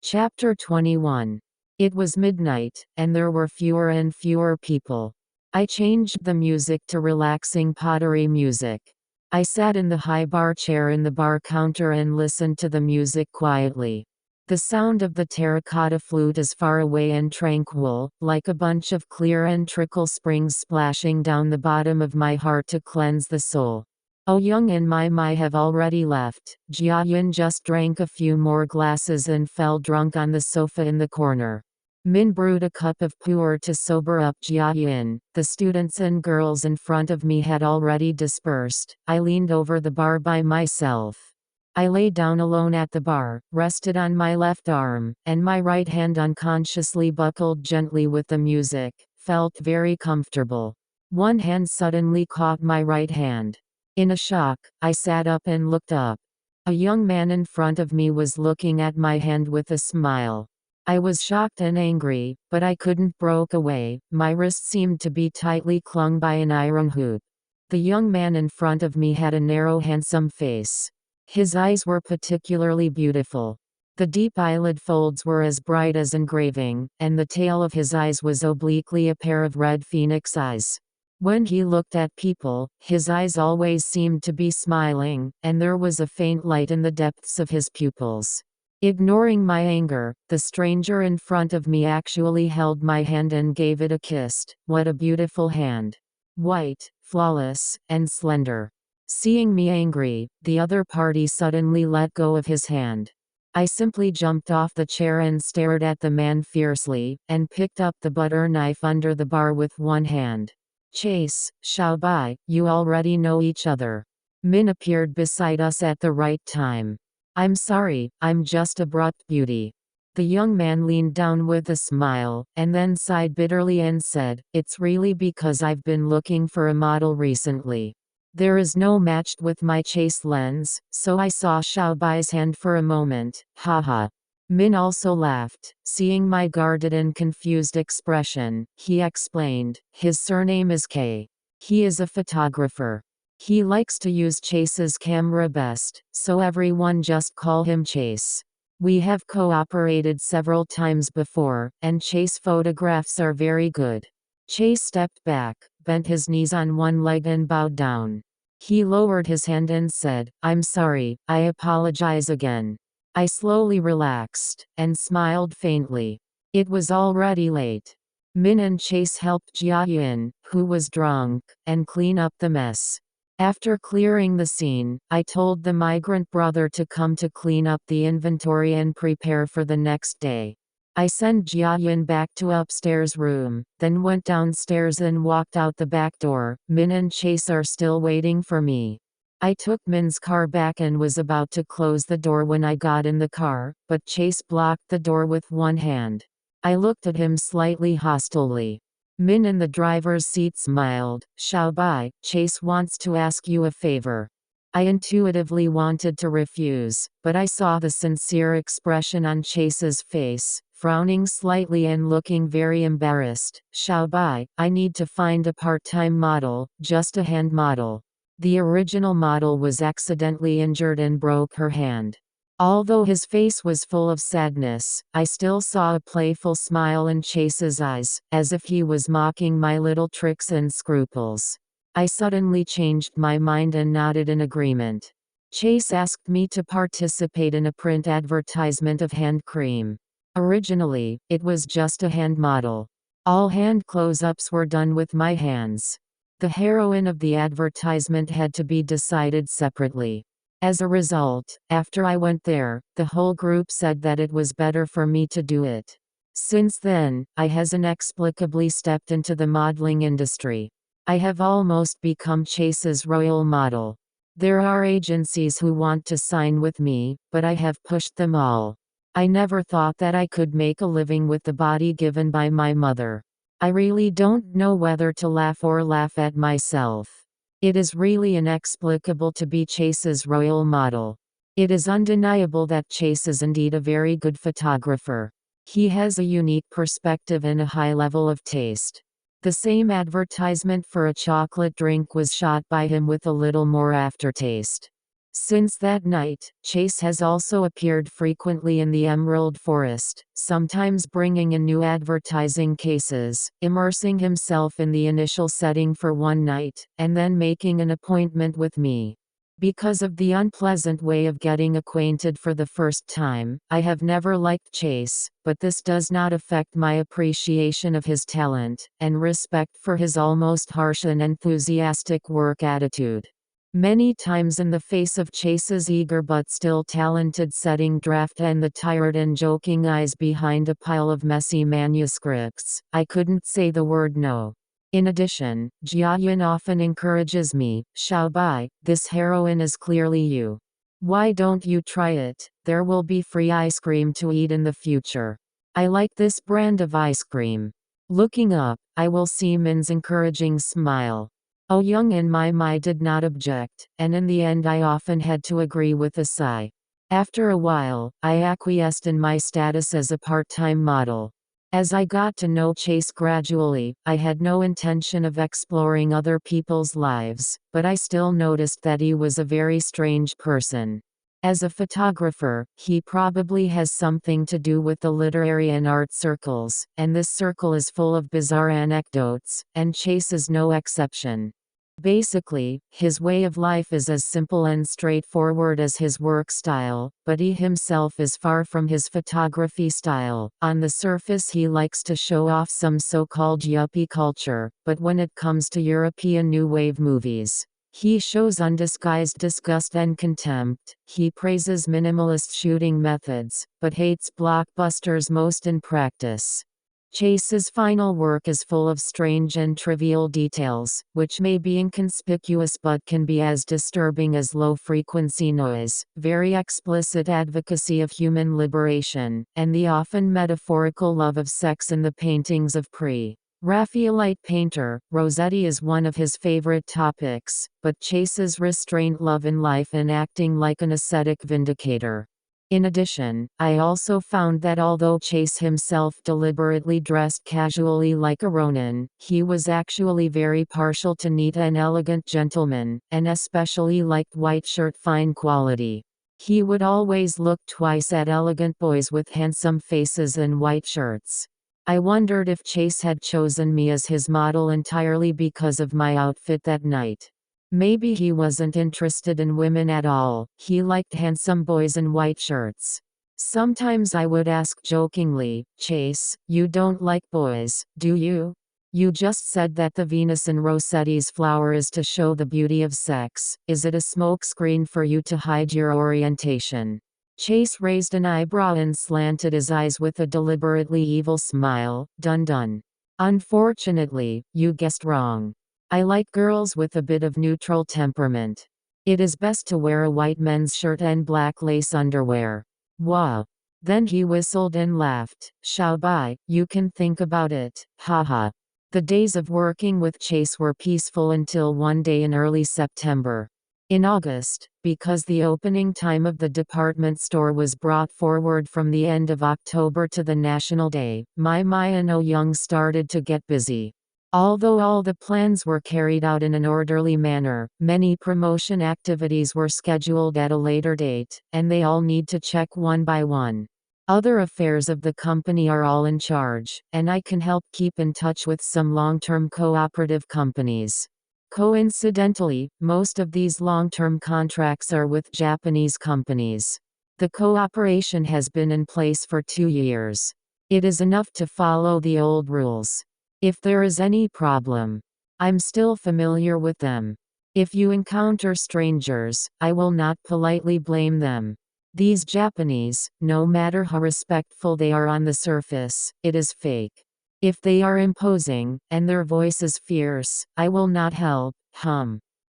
Chapter 21. It was midnight, and there were fewer and fewer people. I changed the music to relaxing pottery music. I sat in the high bar chair in the bar counter and listened to the music quietly. The sound of the terracotta flute is far away and tranquil, like a bunch of clear and trickle springs splashing down the bottom of my heart to cleanse the soul. Oh Young and Mai have already left. Jiayun just drank a few more glasses and fell drunk on the sofa in the corner. Min brewed a cup of pu'er to sober up Jiayun. The students and girls in front of me had already dispersed. I leaned over the bar by myself. I lay down alone at the bar, rested on my left arm, and my right hand unconsciously buckled gently with the music. Felt very comfortable. One hand suddenly caught my right hand. In a shock, I sat up and looked up. A young man in front of me was looking at my hand with a smile. I was shocked and angry, but I couldn't break away. My wrist seemed to be tightly clung by an iron hoop. The young man in front of me had a narrow, handsome face. His eyes were particularly beautiful. The deep eyelid folds were as bright as engraving, and the tail of his eyes was obliquely a pair of red phoenix eyes. When he looked at people, his eyes always seemed to be smiling, and there was a faint light in the depths of his pupils. Ignoring my anger, the stranger in front of me actually held my hand and gave it a kiss. What a beautiful hand! White, flawless, and slender. Seeing me angry, the other party suddenly let go of his hand. I simply jumped off the chair and stared at the man fiercely, and picked up the butter knife under the bar with one hand. Chase, Xiaobai, you already know each other. Min appeared beside us at the right time. I'm sorry, I'm just a brought beauty. The young man leaned down with a smile, and then sighed bitterly and said, it's really because I've been looking for a model recently. There is no match with my Chase lens, so I saw Xiaobai's hand for a moment, haha. Min also laughed, seeing my guarded and confused expression. He explained, his surname is K. He is a photographer. He likes to use Chase's camera best, so everyone just call him Chase. We have cooperated several times before, and Chase photographs are very good. Chase stepped back, bent his knees on one leg and bowed down. He lowered his hand and said, I'm sorry, I apologize again. I slowly relaxed, and smiled faintly. It was already late. Min and Chase helped Jiayun, who was drunk, and clean up the mess. After clearing the scene, I told the migrant brother to come to clean up the inventory and prepare for the next day. I sent Jiayun back to upstairs room, then went downstairs and walked out the back door. Min and Chase are still waiting for me. I took Min's car back and was about to close the door when I got in the car, but Chase blocked the door with one hand. I looked at him slightly hostilely. Min in the driver's seat smiled. Xiaobai, Chase wants to ask you a favor. I intuitively wanted to refuse, but I saw the sincere expression on Chase's face, frowning slightly and looking very embarrassed. Xiaobai, I need to find a part-time model, just a hand model. The original model was accidentally injured and broke her hand. Although his face was full of sadness, I still saw a playful smile in Chase's eyes, as if he was mocking my little tricks and scruples. I suddenly changed my mind and nodded in agreement. Chase asked me to participate in a print advertisement of hand cream. Originally, it was just a hand model. All hand close-ups were done with my hands. The heroine of the advertisement had to be decided separately. As a result, after I went there, the whole group said that it was better for me to do it. Since then, I has inexplicably stepped into the modeling industry. I have almost become Chase's royal model. There are agencies who want to sign with me, but I have pushed them all. I never thought that I could make a living with the body given by my mother. I really don't know whether to laugh or laugh at myself. It is really inexplicable to be Chase's royal model. It is undeniable that Chase is indeed a very good photographer. He has a unique perspective and a high level of taste. The same advertisement for a chocolate drink was shot by him with a little more aftertaste. Since that night, Chase has also appeared frequently in the Emerald Forest, sometimes bringing in new advertising cases, immersing himself in the initial setting for one night, and then making an appointment with me. Because of the unpleasant way of getting acquainted for the first time, I have never liked Chase, but this does not affect my appreciation of his talent, and respect for his almost harsh and enthusiastic work attitude. Many times in the face of Chase's eager but still talented setting draft and the tired and joking eyes behind a pile of messy manuscripts, I couldn't say the word no. In addition, Jiayan often encourages me, Xiaobai, this heroine is clearly you. Why don't you try it? There will be free ice cream to eat in the future. I like this brand of ice cream. Looking up, I will see Min's encouraging smile. Oh, Young and Mai did not object, and in the end I often had to agree with a sigh. After a while, I acquiesced in my status as a part-time model. As I got to know Chase gradually, I had no intention of exploring other people's lives, but I still noticed that he was a very strange person. As a photographer, he probably has something to do with the literary and art circles, and this circle is full of bizarre anecdotes, and Chase is no exception. Basically, his way of life is as simple and straightforward as his work style, but he himself is far from his photography style. On the surface, he likes to show off some so-called yuppie culture, but when it comes to European New Wave movies, he shows undisguised disgust and contempt. He praises minimalist shooting methods, but hates blockbusters most in practice. Chase's final work is full of strange and trivial details, which may be inconspicuous but can be as disturbing as low-frequency noise, very explicit advocacy of human liberation, and the often metaphorical love of sex in the paintings of pre-Raphaelite painter. Rossetti is one of his favorite topics, but Chase's restrained love in life and acting like an ascetic vindicator. In addition, I also found that although Chase himself deliberately dressed casually like a Ronin, he was actually very partial to neat and elegant gentlemen, and especially liked white shirt fine quality. He would always look twice at elegant boys with handsome faces and white shirts. I wondered if Chase had chosen me as his model entirely because of my outfit that night. Maybe he wasn't interested in women at all, he liked handsome boys in white shirts. Sometimes I would ask jokingly, Chase, you don't like boys, do you? You just said that the Venus in Rossetti's flower is to show the beauty of sex. Is it a smokescreen for you to hide your orientation? Chase raised an eyebrow and slanted his eyes with a deliberately evil smile. Dun dun. Unfortunately, you guessed wrong. I like girls with a bit of neutral temperament. It is best to wear a white men's shirt and black lace underwear. Wow. Then he whistled and laughed. Xiaobai, you can think about it, haha. The days of working with Chase were peaceful until one day in early September. In August, because the opening time of the department store was brought forward from the end of October to the National Day, Mai and Oh Young started to get busy. Although all the plans were carried out in an orderly manner, many promotion activities were scheduled at a later date, and they all need to check one by one. Other affairs of the company are all in charge, and I can help keep in touch with some long-term cooperative companies. Coincidentally, most of these long-term contracts are with Japanese companies. The cooperation has been in place for 2 years. It is enough to follow the old rules. If there is any problem, I'm still familiar with them. If you encounter strangers, I will not politely blame them. These Japanese, no matter how respectful they are on the surface, it is fake. If they are imposing, and their voice is fierce, I will not help.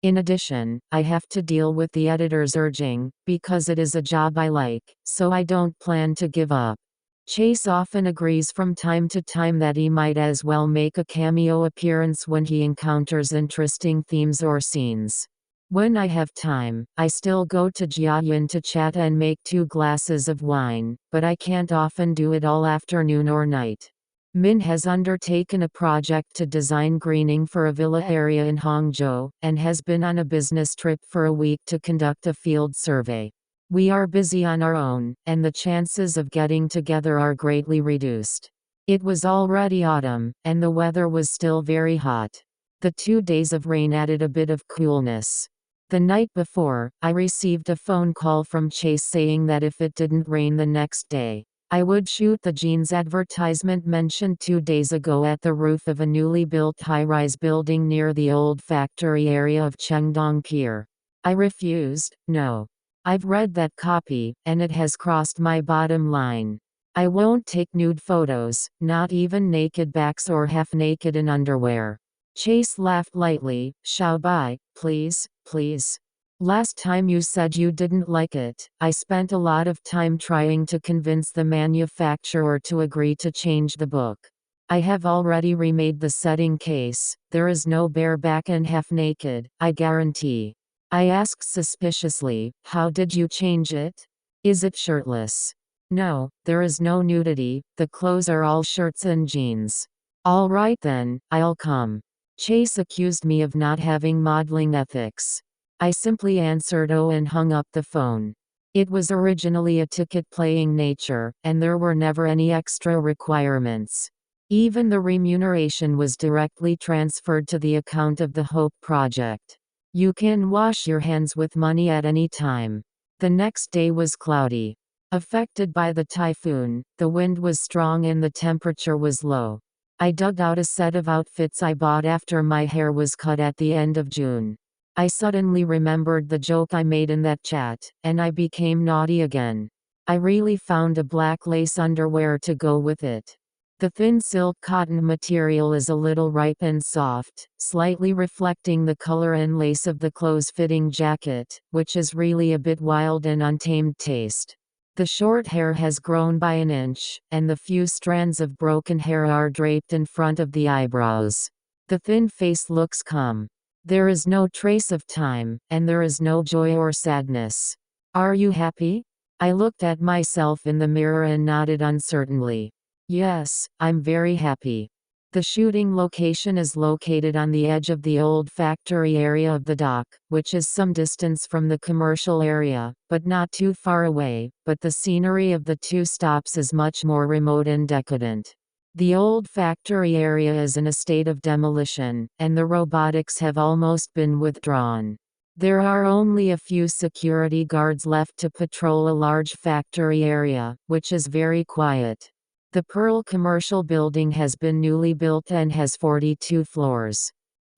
In addition, I have to deal with the editor's urging, because it is a job I like, so I don't plan to give up. Chase often agrees from time to time that he might as well make a cameo appearance when he encounters interesting themes or scenes. When I have time, I still go to Jiayan to chat and make 2 glasses of wine, but I can't often do it all afternoon or night. Min has undertaken a project to design greening for a villa area in Hangzhou, and has been on a business trip for a week to conduct a field survey. We are busy on our own, and the chances of getting together are greatly reduced. It was already autumn, and the weather was still very hot. The 2 days of rain added a bit of coolness. The night before, I received a phone call from Chase saying that if it didn't rain the next day, I would shoot the jeans advertisement mentioned 2 days ago at the roof of a newly built high-rise building near the old factory area of Chengdong Pier. I refused. No. I've read that copy, and it has crossed my bottom line. I won't take nude photos, not even naked backs or half-naked in underwear. Chase laughed lightly. Xiaobai, please, please. Last time you said you didn't like it, I spent a lot of time trying to convince the manufacturer to agree to change the book. I have already remade the setting case. There is no bareback and half-naked, I guarantee. I asked suspiciously, how did you change it? Is it shirtless? No, there is no nudity, the clothes are all shirts and jeans. All right then, I'll come. Chase accused me of not having modeling ethics. I simply answered oh and hung up the phone. It was originally a ticket-playing nature, and there were never any extra requirements. Even the remuneration was directly transferred to the account of the Hope Project. You can wash your hands with money at any time. The next day was cloudy. Affected by the typhoon, the wind was strong and the temperature was low. I dug out a set of outfits I bought after my hair was cut at the end of June. I suddenly remembered the joke I made in that chat, and I became naughty again. I really found a black lace underwear to go with it. The thin silk cotton material is a little ripe and soft, slightly reflecting the color and lace of the close-fitting jacket, which is really a bit wild and untamed taste. The short hair has grown by an inch, and the few strands of broken hair are draped in front of the eyebrows. The thin face looks calm. There is no trace of time, and there is no joy or sadness. Are you happy? I looked at myself in the mirror and nodded uncertainly. Yes, I'm very happy. The shooting location is located on the edge of the old factory area of the dock, which is some distance from the commercial area, but not too far away, but the scenery of the two stops is much more remote and decadent. The old factory area is in a state of demolition, and the robotics have almost been withdrawn. There are only a few security guards left to patrol a large factory area, which is very quiet. The Pearl Commercial Building has been newly built and has 42 floors.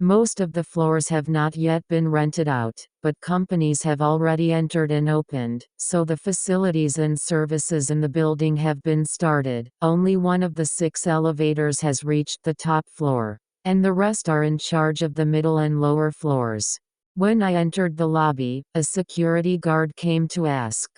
Most of the floors have not yet been rented out, but companies have already entered and opened, so the facilities and services in the building have been started. Only one of the 6 elevators has reached the top floor, and the rest are in charge of the middle and lower floors. When I entered the lobby, a security guard came to ask.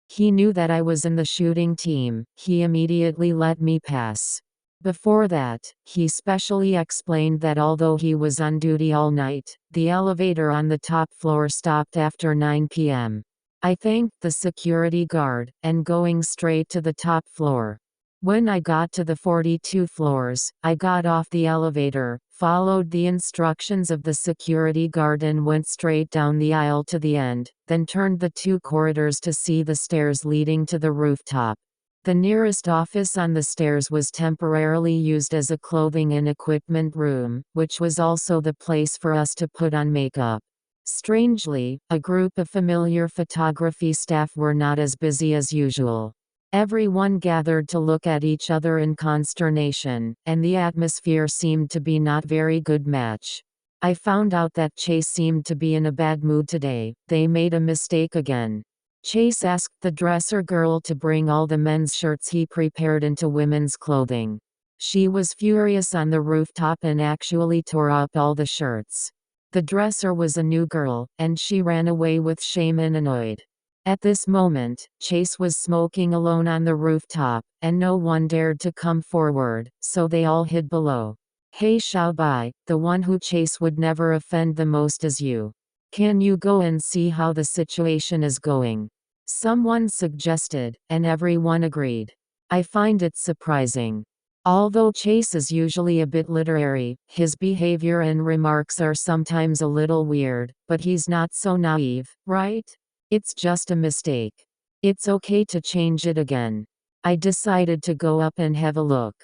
He knew that I was in the shooting team. He immediately let me pass. Before that, he specially explained that although he was on duty all night, the elevator on the top floor stopped after 9 p.m. I thanked the security guard, and going straight to the top floor. When I got to the 42 floors, I got off the elevator, followed the instructions of the security guard and went straight down the aisle to the end, then turned the 2 corridors to see the stairs leading to the rooftop. The nearest office on the stairs was temporarily used as a clothing and equipment room, which was also the place for us to put on makeup. Strangely, a group of familiar photography staff were not as busy as usual. Everyone gathered to look at each other in consternation, and the atmosphere seemed to be not very good match. I found out that Chase seemed to be in a bad mood today. They made a mistake again. Chase asked the dresser girl to bring all the men's shirts he prepared into women's clothing. She was furious on the rooftop and actually tore up all the shirts. The dresser was a new girl, and she ran away with shame and annoyed. At this moment, Chase was smoking alone on the rooftop, and no one dared to come forward, so they all hid below. Hey Xiaobai, the one who Chase would never offend the most is you. Can you go and see how the situation is going? Someone suggested, and everyone agreed. I find it surprising. Although Chase is usually a bit literary, his behavior and remarks are sometimes a little weird, but he's not so naive, right? It's just a mistake. It's okay to change it again. I decided to go up and have a look.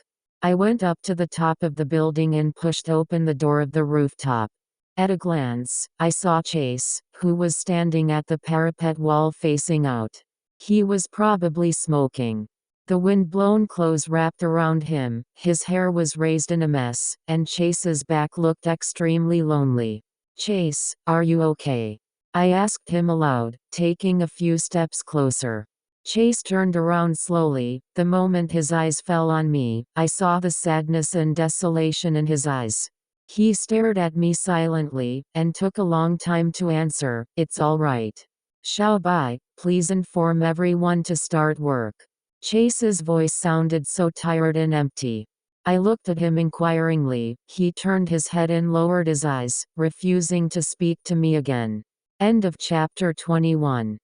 I went up to the top of the building and pushed open the door of the rooftop. At a glance, I saw Chase, who was standing at the parapet wall facing out. He was probably smoking. The wind-blown clothes wrapped around him, his hair was raised in a mess, and Chase's back looked extremely lonely. "Chase, are you okay?" I asked him aloud, taking a few steps closer. Chase turned around slowly. The moment his eyes fell on me, I saw the sadness and desolation in his eyes. He stared at me silently, and took a long time to answer, "It's all right. Xiaobai, please inform everyone to start work." Chase's voice sounded so tired and empty. I looked at him inquiringly. He turned his head and lowered his eyes, refusing to speak to me again. End of chapter 21.